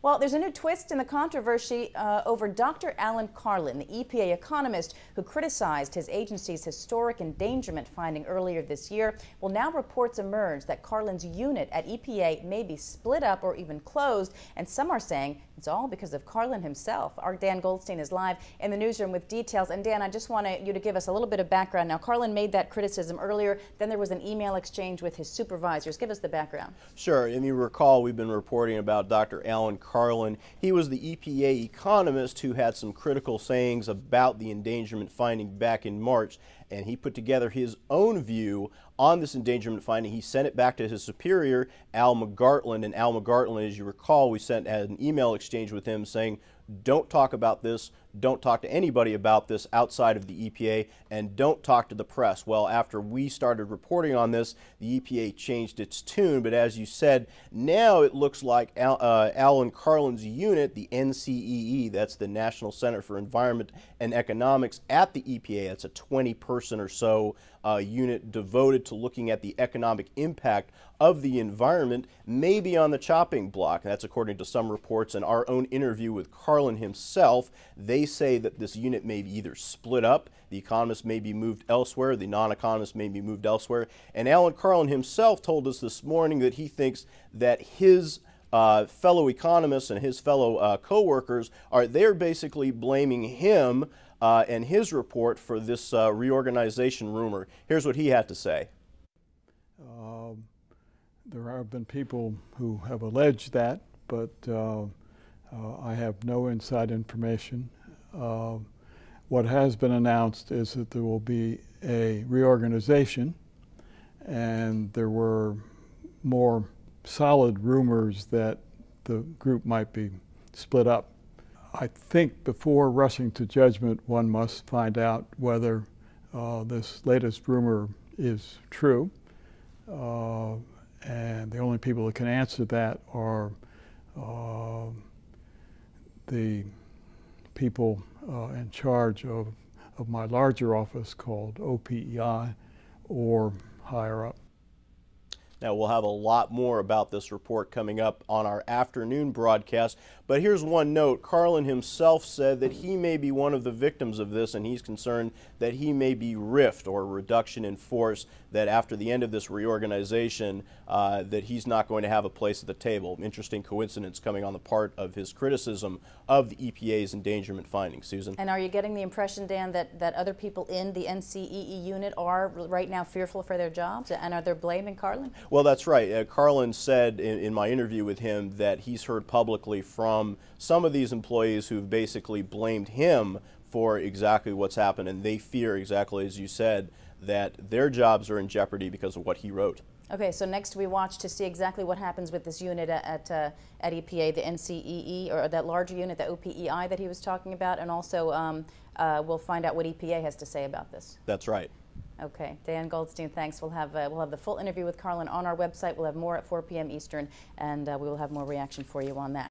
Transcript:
Well, there's a new twist in the controversy over Dr. Alan Carlin, the EPA economist who criticized his agency's historic endangerment finding earlier this year. Well, now reports emerge that Carlin's unit at EPA may be split up or even closed, and some are saying it's all because of Carlin himself. Our Dan Goldstein is live in the newsroom with details. And Dan, I just wanted you to give us a little bit of background. Now, Carlin made that criticism earlier. Then there was an email exchange with his supervisors. Give us the background. Sure. And you recall we've been reporting about Dr. Alan Carlin. He was the EPA economist who had some critical sayings about the endangerment finding back in March, and he put together his own view on this endangerment finding. He sent it back to his superior, Al McGartland, and Al McGartland, as you recall, we had an email exchange with him saying, don't talk about this, don't talk to anybody about this outside of the EPA, and don't talk to the press. Well, after we started reporting on this, the EPA changed its tune, but as you said, now it looks like Alan Carlin's unit, the NCEE, that's the National Center for Environment and Economics at the EPA, that's a 20-person or so unit devoted to looking at the economic impact of the environment, may be on the chopping block. That's according to some reports and our own interview with Carlin himself. They say that this unit may be either split up, the economists may be moved elsewhere, the non-economists may be moved elsewhere. And Alan Carlin himself told us this morning that he thinks that his fellow economists and his fellow co-workers they're basically blaming him and his report for this reorganization rumor. Here's what he had to say. There have been people who have alleged that, but I have no inside information. What has been announced is that there will be a reorganization, and there were more solid rumors that the group might be split up. I think before rushing to judgment, one must find out whether this latest rumor is true. And the only people that can answer that are the people in charge of my larger office called OPEI or higher up. Now, we'll have a lot more about this report coming up on our afternoon broadcast, but here's one note. Carlin himself said that he may be one of the victims of this, and he's concerned that he may be rift or reduction in force, that after the end of this reorganization, that he's not going to have a place at the table. Interesting coincidence coming on the part of his criticism of the EPA's endangerment findings. Susan? And are you getting the impression, Dan, that other people in the NCEE unit are right now fearful for their jobs, and are they blaming Carlin? Well, that's right. Carlin said in my interview with him that he's heard publicly from some of these employees who've basically blamed him for exactly what's happened, and they fear, exactly as you said, that their jobs are in jeopardy because of what he wrote. Okay, so next we watch to see exactly what happens with this unit at EPA, the NCEE, or that larger unit, the OPEI that he was talking about, and also we'll find out what EPA has to say about this. That's right. Okay, Dan Goldstein, thanks. We'll have the full interview with Carlin on our website. We'll have more at 4 p.m. Eastern, and we will have more reaction for you on that.